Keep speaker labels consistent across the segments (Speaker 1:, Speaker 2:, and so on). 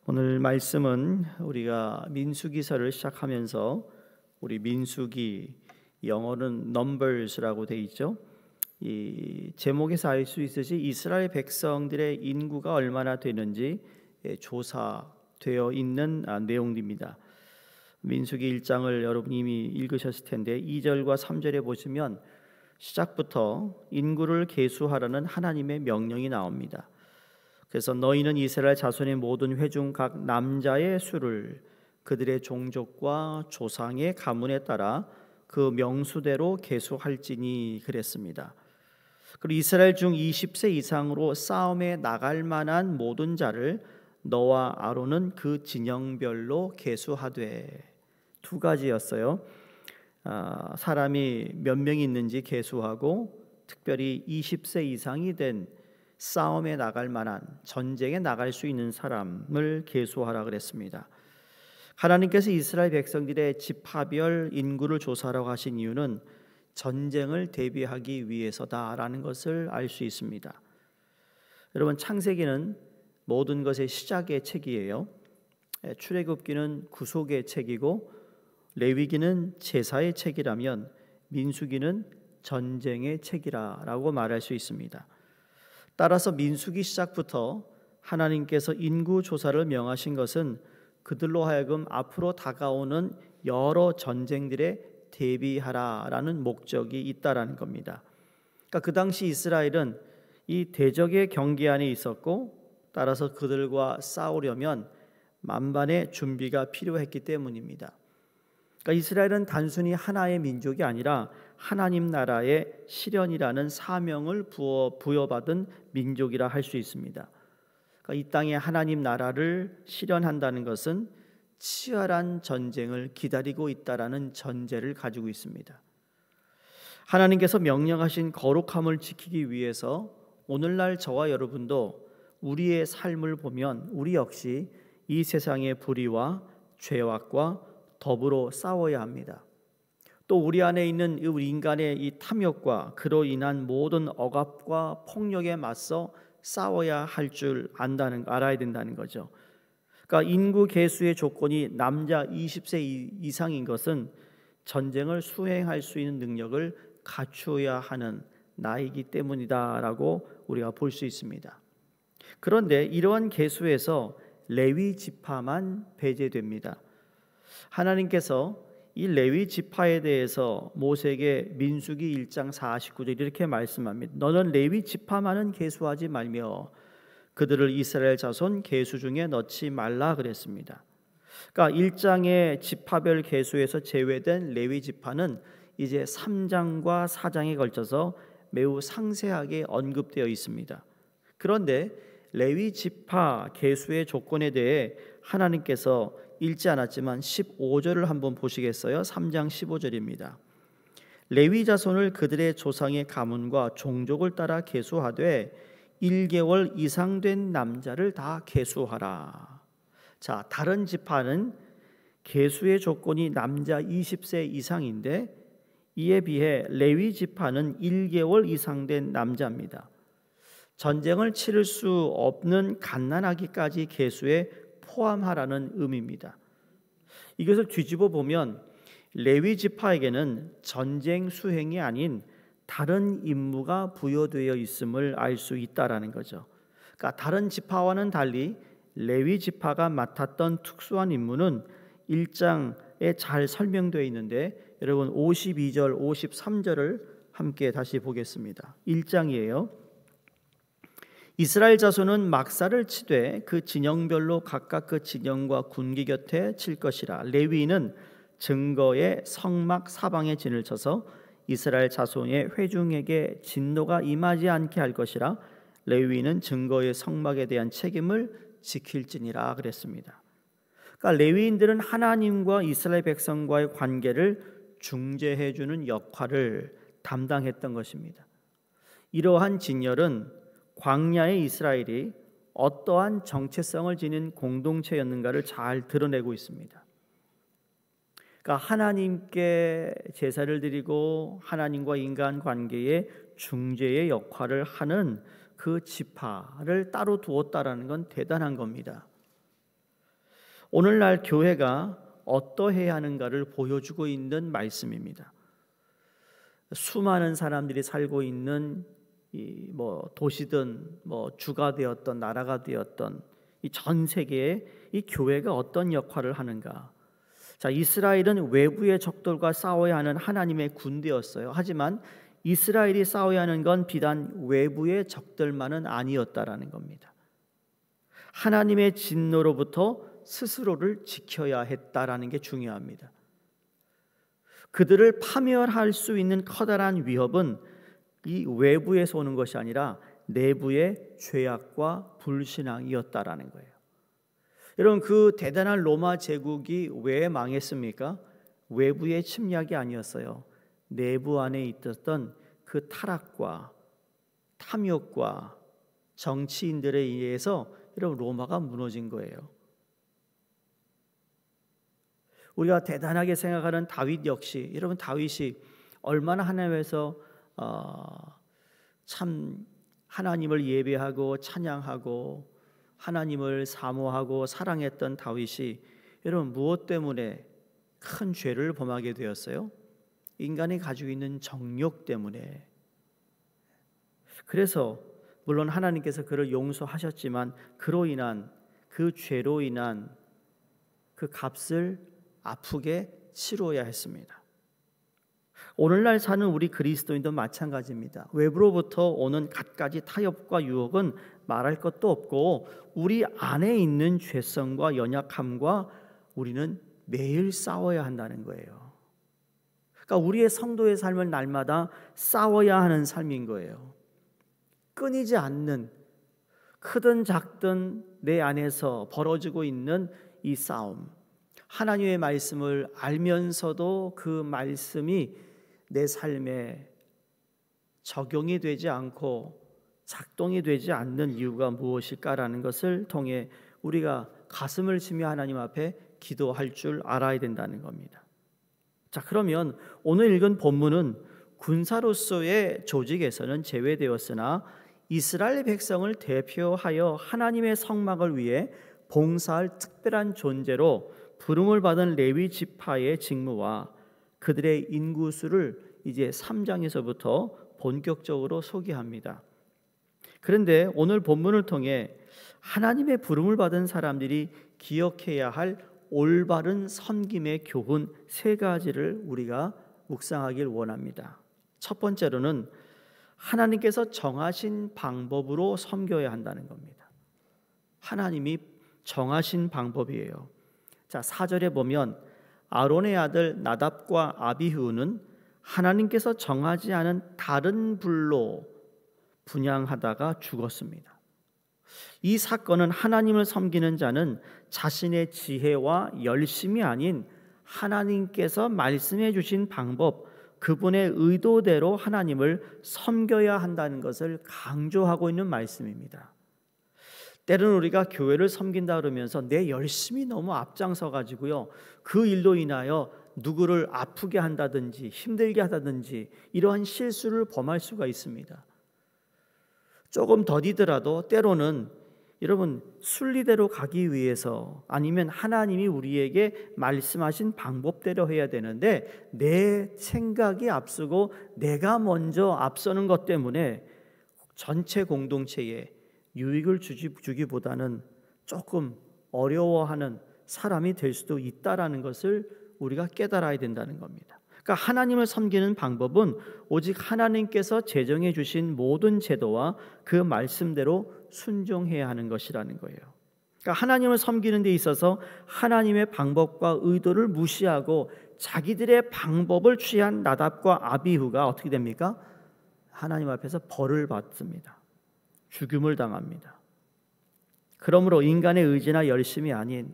Speaker 1: 오늘 말씀은 우리가 민수기서를 시작하면서 우리 민수기, 영어는 numbers라고 돼 있죠. 이 제목에서 알 수 있듯이 이스라엘 백성들의 인구가 얼마나 되는지 조사되어 있는 내용입니다. 민수기 1장을 여러분이 이미 읽으셨을 텐데 2절과 3절에 보시면 시작부터 인구를 계수하라는 하나님의 명령이 나옵니다. 그래서 너희는 이스라엘 자손의 모든 회중 각 남자의 수를 그들의 종족과 조상의 가문에 따라 그 명수대로 계수할지니 그랬습니다. 그리고 이스라엘 중 20세 이상으로 싸움에 나갈 만한 모든 자를 너와 아론은 그 진영별로 계수하되. 두 가지였어요. 사람이 몇 명이 있는지 계수하고 특별히 20세 이상이 된 싸움에 나갈 만한, 전쟁에 나갈 수 있는 사람을 계수하라 그랬습니다. 하나님께서 이스라엘 백성들의 지파별 인구를 조사하라고 하신 이유는 전쟁을 대비하기 위해서다라는 것을 알 수 있습니다. 여러분, 창세기는 모든 것의 시작의 책이에요. 출애굽기는 구속의 책이고 레위기는 제사의 책이라면 민수기는 전쟁의 책이라고 말할 수 있습니다. 따라서 민수기 시작부터 하나님께서 인구 조사를 명하신 것은 그들로 하여금 앞으로 다가오는 여러 전쟁들에 대비하라라는 목적이 있다라는 겁니다. 그러니까 그 당시 이스라엘은 이 대적의 경계 안에 있었고 따라서 그들과 싸우려면 만반의 준비가 필요했기 때문입니다. 그러니까 이스라엘은 단순히 하나의 민족이 아니라 하나님 나라의 실현이라는 사명을 부여받은 민족이라 할 수 있습니다. 그러니까 이 땅에 하나님 나라를 실현한다는 것은 치열한 전쟁을 기다리고 있다라는 전제를 가지고 있습니다. 하나님께서 명령하신 거룩함을 지키기 위해서 오늘날 저와 여러분도 우리의 삶을 보면 우리 역시 이 세상의 불의와 죄악과 더불어 싸워야 합니다. 또 우리 안에 있는 우리 인간의 이 탐욕과 그로 인한 모든 억압과 폭력에 맞서 싸워야 할 줄 알아야 된다는 거죠. 그러니까 인구 계수의 조건이 남자 20세 이상인 것은 전쟁을 수행할 수 있는 능력을 갖추어야 하는 나이기 때문이다라고 우리가 볼 수 있습니다. 그런데 이러한 계수에서 레위 지파만 배제됩니다. 하나님께서 이 레위 지파에 대해서 모세에게 민수기 1장 49절 이렇게 말씀합니다. 너는 레위 지파만은 계수하지 말며 그들을 이스라엘 자손 계수 중에 넣지 말라 그랬습니다. 그러니까 1장의 지파별 계수에서 제외된 레위 지파는 이제 3장과 4장에 걸쳐서 매우 상세하게 언급되어 있습니다. 그런데 레위 지파 계수의 조건에 대해 하나님께서 읽지 않았지만 15절을 한번 보시겠어요? 3장 15절입니다. 레위 자손을 그들의 조상의 가문과 종족을 따라 계수하되 1개월 이상 된 남자를 다 계수하라. 자, 다른 지파는 계수의 조건이 남자 20세 이상인데 이에 비해 레위 지파는 1개월 이상 된 남자입니다. 전쟁을 치를 수 없는 갓난아기까지 계수에 포함하라는 의미입니다. 이것을 뒤집어 보면 레위 지파에게는 전쟁 수행이 아닌 다른 임무가 부여되어 있음을 알 수 있다라는 거죠. 그러니까 다른 지파와는 달리 레위 지파가 맡았던 특수한 임무는 1장에 잘 설명되어 있는데 여러분 52절, 53절을 함께 다시 보겠습니다. 1장이에요. 이스라엘 자손은 막사를 치되 그 진영별로 각각 그 진영과 군기 곁에 칠 것이라. 레위인은 증거의 성막 사방에 진을 쳐서 이스라엘 자손의 회중에게 진노가 임하지 않게 할 것이라. 레위인은 증거의 성막에 대한 책임을 지킬지니라 그랬습니다. 그러니까 레위인들은 하나님과 이스라엘 백성과의 관계를 중재해 주는 역할을 담당했던 것입니다. 이러한 진열은 광야의 이스라엘이 어떠한 정체성을 지닌 공동체였는가를 잘 드러내고 있습니다. 그러니까 하나님께 제사를 드리고 하나님과 인간 관계의 중재의 역할을 하는 그 지파를 따로 두었다라는 건 대단한 겁니다. 오늘날 교회가 어떠해야 하는가를 보여주고 있는 말씀입니다. 수많은 사람들이 살고 있는 이 도시든 주가 되었던 나라가 되었던 이 전 세계에 이 교회가 어떤 역할을 하는가. 자, 이스라엘은 외부의 적들과 싸워야 하는 하나님의 군대였어요. 하지만 이스라엘이 싸워야 하는 건 비단 외부의 적들만은 아니었다라는 겁니다. 하나님의 진노로부터 스스로를 지켜야 했다라는 게 중요합니다. 그들을 파멸할 수 있는 커다란 위협은 이 외부에서 오는 것이 아니라 내부의 죄악과 불신앙이었다라는 거예요. 여러분, 그 대단한 로마 제국이 왜 망했습니까? 외부의 침략이 아니었어요. 내부 안에 있었던 그 타락과 탐욕과 정치인들에 의해서 여러분 로마가 무너진 거예요. 우리가 대단하게 생각하는 다윗 역시, 여러분 다윗이 얼마나 하나님에서 참 하나님을 예배하고 찬양하고 하나님을 사모하고 사랑했던 다윗이 여러분 무엇 때문에 큰 죄를 범하게 되었어요? 인간이 가지고 있는 정욕 때문에. 그래서 물론 하나님께서 그를 용서하셨지만 그로 인한 그 죄로 인한 그 값을 아프게 치러야 했습니다. 오늘날 사는 우리 그리스도인도 마찬가지입니다. 외부로부터 오는 갖가지 타협과 유혹은 말할 것도 없고 우리 안에 있는 죄성과 연약함과 우리는 매일 싸워야 한다는 거예요. 그러니까 우리의 성도의 삶은 날마다 싸워야 하는 삶인 거예요. 끊이지 않는, 크든 작든 내 안에서 벌어지고 있는 이 싸움. 하나님의 말씀을 알면서도 그 말씀이 내 삶에 적용이 되지 않고 작동이 되지 않는 이유가 무엇일까라는 것을 통해 우리가 가슴을 치며 하나님 앞에 기도할 줄 알아야 된다는 겁니다. 자, 그러면 오늘 읽은 본문은 군사로서의 조직에서는 제외되었으나 이스라엘 백성을 대표하여 하나님의 성막을 위해 봉사할 특별한 존재로 부름을 받은 레위 지파의 직무와 그들의 인구수를 이제 3장에서부터 본격적으로 소개합니다. 그런데 오늘 본문을 통해 하나님의 부름을 받은 사람들이 기억해야 할 올바른 섬김의 교훈 3가지를 우리가 묵상하길 원합니다. 첫 번째로는 하나님께서 정하신 방법으로 섬겨야 한다는 겁니다. 하나님이 정하신 방법이에요. 자, 4절에 보면 아론의 아들 나답과 아비후는 하나님께서 정하지 않은 다른 불로 분향하다가 죽었습니다. 이 사건은 하나님을 섬기는 자는 자신의 지혜와 열심이 아닌 하나님께서 말씀해 주신 방법, 그분의 의도대로 하나님을 섬겨야 한다는 것을 강조하고 있는 말씀입니다. 때로는 우리가 교회를 섬긴다 그러면서 내 열심히 너무 앞장서 가지고요, 그 일로 인하여 누구를 아프게 한다든지 힘들게 하다든지 이러한 실수를 범할 수가 있습니다. 조금 더디더라도 때로는 여러분 순리대로 가기 위해서 아니면 하나님이 우리에게 말씀하신 방법대로 해야 되는데 내 생각이 앞서고 내가 먼저 앞서는 것 때문에 전체 공동체에 유익을 주기보다는 조금 어려워하는 사람이 될 수도 있다라는 것을 우리가 깨달아야 된다는 겁니다. 그러니까 하나님을 섬기는 방법은 오직 하나님께서 제정해 주신 모든 제도와 그 말씀대로 순종해야 하는 것이라는 거예요. 그러니까 하나님을 섬기는 데 있어서 하나님의 방법과 의도를 무시하고 자기들의 방법을 취한 나답과 아비후가 어떻게 됩니까? 하나님 앞에서 벌을 받습니다. 죽임을 당합니다. 그러므로 인간의 의지나 열심이 아닌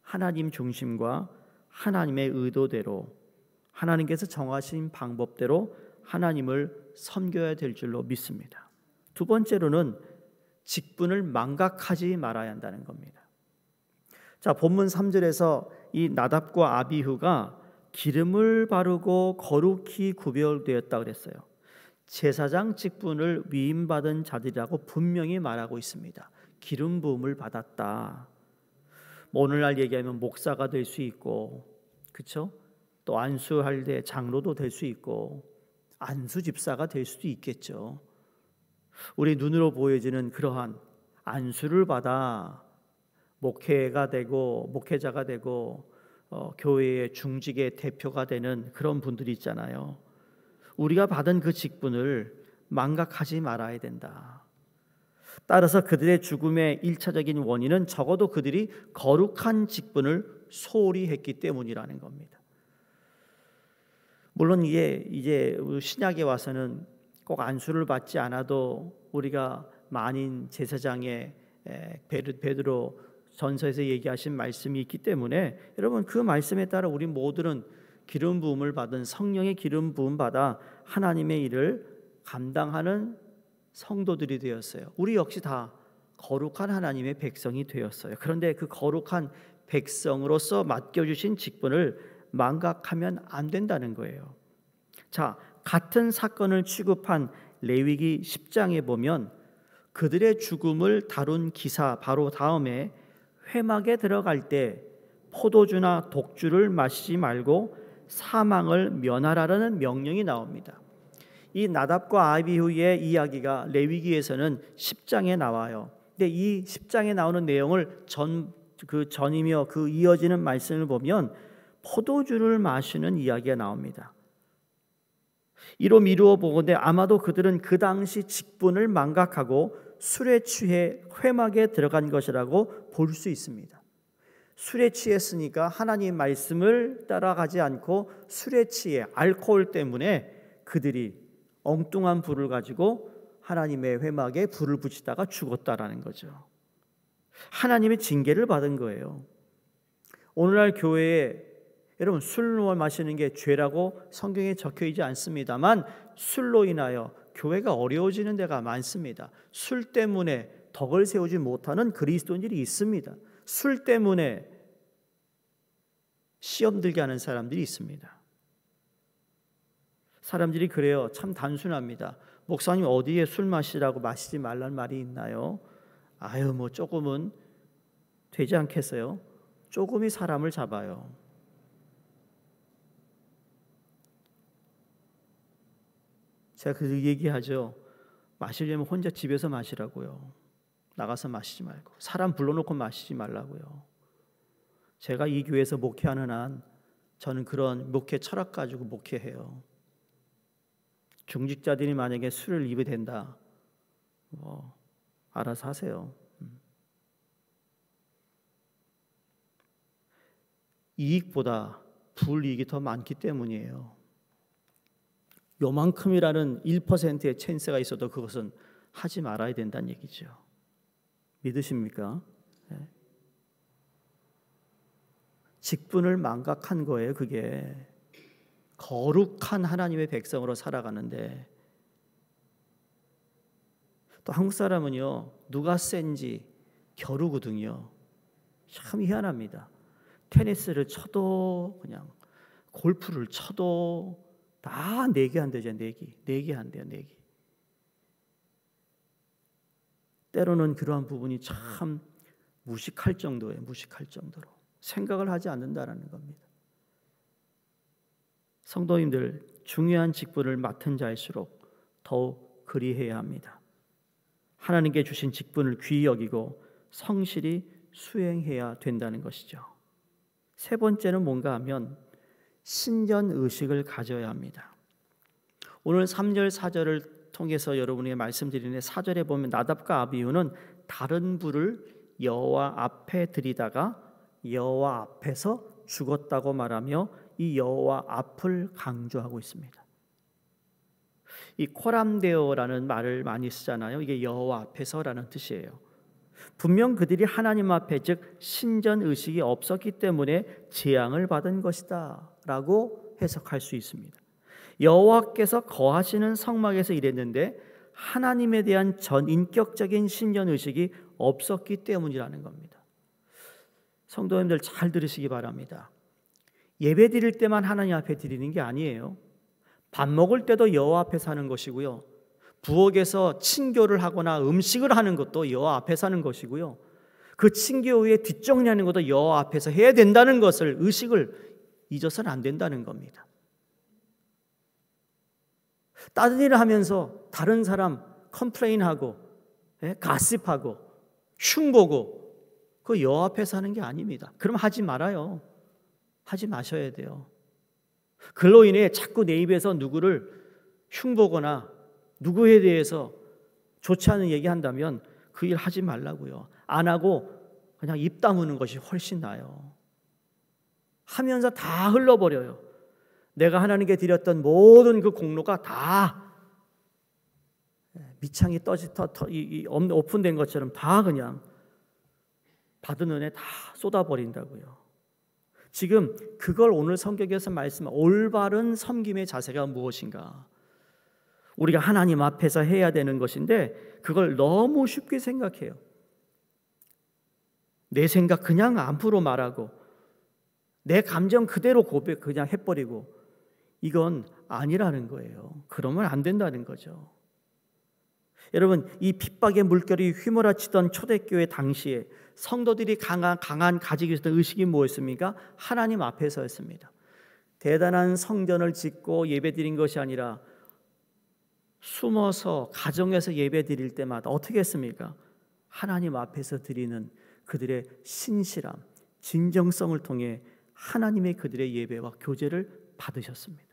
Speaker 1: 하나님 중심과 하나님의 의도대로 하나님께서 정하신 방법대로 하나님을 섬겨야 될 줄로 믿습니다. 두 번째로는 직분을 망각하지 말아야 한다는 겁니다. 자, 본문 3절에서 이 나답과 아비후가 기름을 바르고 거룩히 구별되었다 그랬어요. 제사장 직분을 위임받은 자들이라고 분명히 말하고 있습니다. 기름 부음을 받았다. 뭐 오늘날 얘기하면 목사가 될 수 있고, 그렇죠? 또 안수할 때 장로도 될 수 있고, 안수 집사가 될 수도 있겠죠. 우리 눈으로 보여지는 그러한 안수를 받아 목회가 되고 목회자가 되고 교회의 중직의 대표가 되는 그런 분들이 있잖아요. 우리가 받은 그 직분을 망각하지 말아야 된다. 따라서 그들의 죽음의 1차적인 원인은 적어도 그들이 거룩한 직분을 소홀히 했기 때문이라는 겁니다. 물론 이제 신약에 와서는 꼭 안수를 받지 않아도 우리가 만인 제사장의 베드로 전서에서 얘기하신 말씀이 있기 때문에 여러분 그 말씀에 따라 우리 모두는 기름 부음을 받은 성령의 기름 부음 받아 하나님의 일을 감당하는 성도들이 되었어요. 우리 역시 다 거룩한 하나님의 백성이 되었어요. 그런데 그 거룩한 백성으로서 맡겨주신 직분을 망각하면 안 된다는 거예요. 자, 같은 사건을 취급한 레위기 10장에 보면 그들의 죽음을 다룬 기사 바로 다음에 회막에 들어갈 때 포도주나 독주를 마시지 말고 사망을 면하라는 명령이 나옵니다. 이 나답과 아비후의 이야기가 레위기에서는 10장에 나와요. 근데 이 10장에 나오는 내용을 전이며 그 이어지는 말씀을 보면 포도주를 마시는 이야기가 나옵니다. 이로 미루어 보건대 아마도 그들은 그 당시 직분을 망각하고 술에 취해 회막에 들어간 것이라고 볼 수 있습니다. 술에 취했으니까 하나님의 말씀을 따라가지 않고 술에 취해 알코올 때문에 그들이 엉뚱한 불을 가지고 하나님의 회막에 불을 붙이다가 죽었다라는 거죠. 하나님의 징계를 받은 거예요. 오늘날 교회에 여러분 술로 마시는 게 죄라고 성경에 적혀 있지 않습니다만 술로 인하여 교회가 어려워지는 데가 많습니다. 술 때문에 덕을 세우지 못하는 그리스도인들이 있습니다. 술 때문에 시험 들게 하는 사람들이 있습니다. 사람들이 그래요. 참 단순합니다. 목사님 어디에 술 마시라고 마시지 말란 말이 있나요? 아유 뭐 조금은 되지 않겠어요? 조금이 사람을 잡아요. 제가 그 얘기하죠. 마시려면 혼자 집에서 마시라고요. 나가서 마시지 말고 사람 불러놓고 마시지 말라고요. 제가 이 교회에서 목회하는 한 저는 그런 목회 철학 가지고 목회해요. 중직자들이 만약에 술을 입에 댄다, 알아서 하세요. 이익보다 불이익이 더 많기 때문이에요. 요만큼이라는 1%의 찬스가 있어도 그것은 하지 말아야 된다는 얘기죠. 믿으십니까? 네. 직분을 망각한 거예요. 그게 거룩한 하나님의 백성으로 살아가는데 또 한국 사람은요 누가 센지 겨루거든요. 참 희한합니다. 테니스를 쳐도 그냥 골프를 쳐도 다 내기 한대죠. 내기 한대요. 내기. 때로는 그러한 부분이 참 무식할 정도예요. 무식할 정도로 생각을 하지 않는다라는 겁니다. 성도님들 중요한 직분을 맡은 자일수록 더욱 그리해야 합니다. 하나님께 주신 직분을 귀히 여기고 성실히 수행해야 된다는 것이죠. 세 번째는 뭔가 하면 신전 의식을 가져야 합니다. 오늘 3절 4절을 통해서 여러분에게 말씀드리는 4절에 보면 나답과 아비후는 다른 불을 여호와 앞에 들이다가 여호와 앞에서 죽었다고 말하며 이 여호와 앞을 강조하고 있습니다. 이 코람데오라는 말을 많이 쓰잖아요. 이게 여호와 앞에서라는 뜻이에요. 분명 그들이 하나님 앞에 즉 신전 의식이 없었기 때문에 재앙을 받은 것이다 라고 해석할 수 있습니다. 여호와께서 거하시는 성막에서 일했는데 하나님에 대한 전인격적인 신전 의식이 없었기 때문이라는 겁니다. 성도님들 잘 들으시기 바랍니다. 예배 드릴 때만 하나님 앞에 드리는 게 아니에요. 밥 먹을 때도 여호와 앞에서 하는 것이고요. 부엌에서 친교를 하거나 음식을 하는 것도 여호와 앞에서 하는 것이고요. 그 징계 후에 뒷정리하는 것도 여호와 앞에서 해야 된다는 것을 의식을 잊어서는 안 된다는 겁니다. 다른 일을 하면서 다른 사람 컴플레인하고 가십하고 흉보고 그 여호와 앞에서 하는 게 아닙니다. 그럼 하지 말아요. 하지 마셔야 돼요. 그로 인해 자꾸 내 입에서 누구를 흉보거나 누구에 대해서 좋지 않은 얘기한다면 그 일 하지 말라고요. 안 하고 그냥 입 다무는 것이 훨씬 나아요. 하면서 다 흘러버려요. 내가 하나님께 드렸던 모든 그 공로가 다 밑창이 오픈된 것처럼 다 그냥 받은 은혜 다 쏟아버린다고요. 지금 그걸 오늘 성경에서 말씀한 올바른 섬김의 자세가 무엇인가? 우리가 하나님 앞에서 해야 되는 것인데 그걸 너무 쉽게 생각해요. 내 생각 그냥 앞으로 말하고 내 감정 그대로 고백 그냥 해버리고 이건 아니라는 거예요. 그러면 안 된다는 거죠. 여러분, 이 핍박의 물결이 휘몰아치던 초대교회 당시에 성도들이 강한 가지고 있었던 의식이 뭐였습니까? 하나님 앞에서였습니다. 대단한 성전을 짓고 예배드린 것이 아니라 숨어서 가정에서 예배드릴 때마다 어떻게 했습니까? 하나님 앞에서 드리는 그들의 신실함, 진정성을 통해 하나님의 그들의 예배와 교제를 받으셨습니다.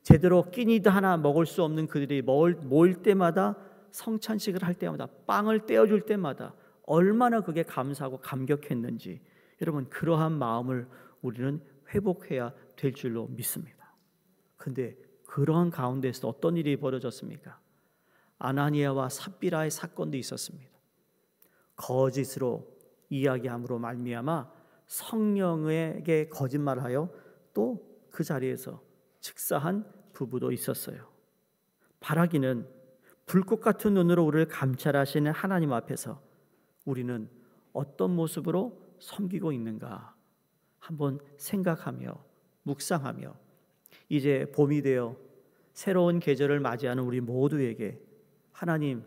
Speaker 1: 제대로 끼니도 하나 먹을 수 없는 그들이 모일 때마다 성찬식을 할 때마다 빵을 떼어줄 때마다 얼마나 그게 감사하고 감격했는지 여러분 그러한 마음을 우리는 회복해야 될 줄로 믿습니다. 그런데 그러한 가운데서 어떤 일이 벌어졌습니까? 아나니아와 삽비라의 사건도 있었습니다. 거짓으로 이야기함으로 말미암아 성령에게 거짓말하여 또 그 자리에서 즉사한 부부도 있었어요. 바라기는 불꽃 같은 눈으로 우리를 감찰하시는 하나님 앞에서 우리는 어떤 모습으로 섬기고 있는가 한번 생각하며 묵상하며 이제 봄이 되어 새로운 계절을 맞이하는 우리 모두에게 하나님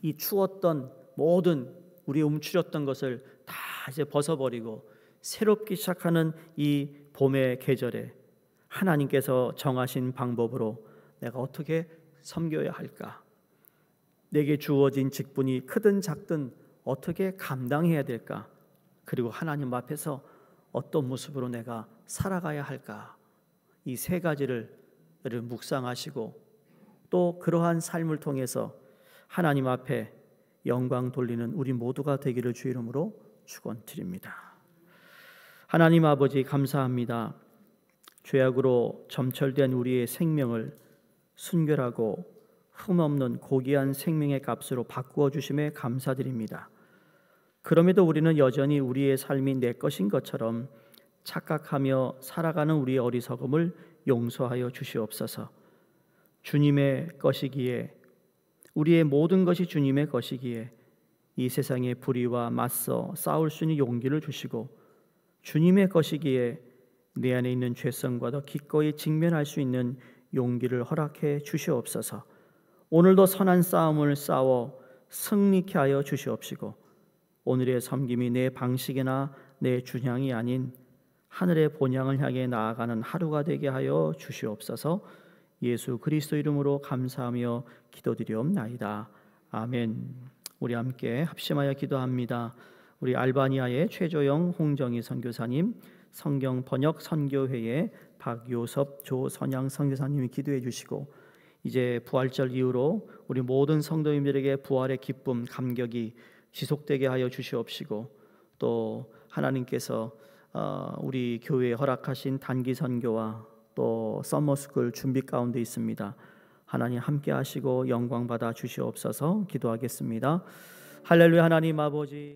Speaker 1: 이 추웠던 모든 우리 움츠렸던 것을 다 이제 벗어버리고 새롭게 시작하는 이 봄의 계절에 하나님께서 정하신 방법으로 내가 어떻게 섬겨야 할까? 내게 주어진 직분이 크든 작든 어떻게 감당해야 될까? 그리고 하나님 앞에서 어떤 모습으로 내가 살아가야 할까? 이 세 가지를 묵상하시고 또 그러한 삶을 통해서 하나님 앞에 영광 돌리는 우리 모두가 되기를 주 이름으로 축원드립니다. 하나님 아버지 감사합니다. 죄악으로 점철된 우리의 생명을 순결하고 흠없는 고귀한 생명의 값으로 바꾸어 주심에 감사드립니다. 그럼에도 우리는 여전히 우리의 삶이 내 것인 것처럼 착각하며 살아가는 우리의 어리석음을 용서하여 주시옵소서. 주님의 것이기에 우리의 모든 것이 주님의 것이기에 이 세상의 불의와 맞서 싸울 수 있는 용기를 주시고 주님의 것이기에 내 안에 있는 죄성과 더 기꺼이 직면할 수 있는 용기를 허락해 주시옵소서. 오늘도 선한 싸움을 싸워 승리케 하여 주시옵시고 오늘의 섬김이 내 방식이나 내 주량이 아닌 하늘의 본향을 향해 나아가는 하루가 되게 하여 주시옵소서. 예수 그리스도 이름으로 감사하며 기도드리옵나이다. 아멘. 우리 함께 합심하여 기도합니다. 우리 알바니아의 최조영 홍정희 선교사님, 성경 번역 선교회의 박요섭 조선양 선교사님이 기도해 주시고 이제 부활절 이후로 우리 모든 성도님들에게 부활의 기쁨, 감격이 지속되게 하여 주시옵시고 또 하나님께서 우리 교회에 허락하신 단기 선교와 또 서머스쿨 준비 가운데 있습니다. 하나님 함께 하시고 영광 받아 주시옵소서. 기도하겠습니다. 할렐루야. 하나님 아버지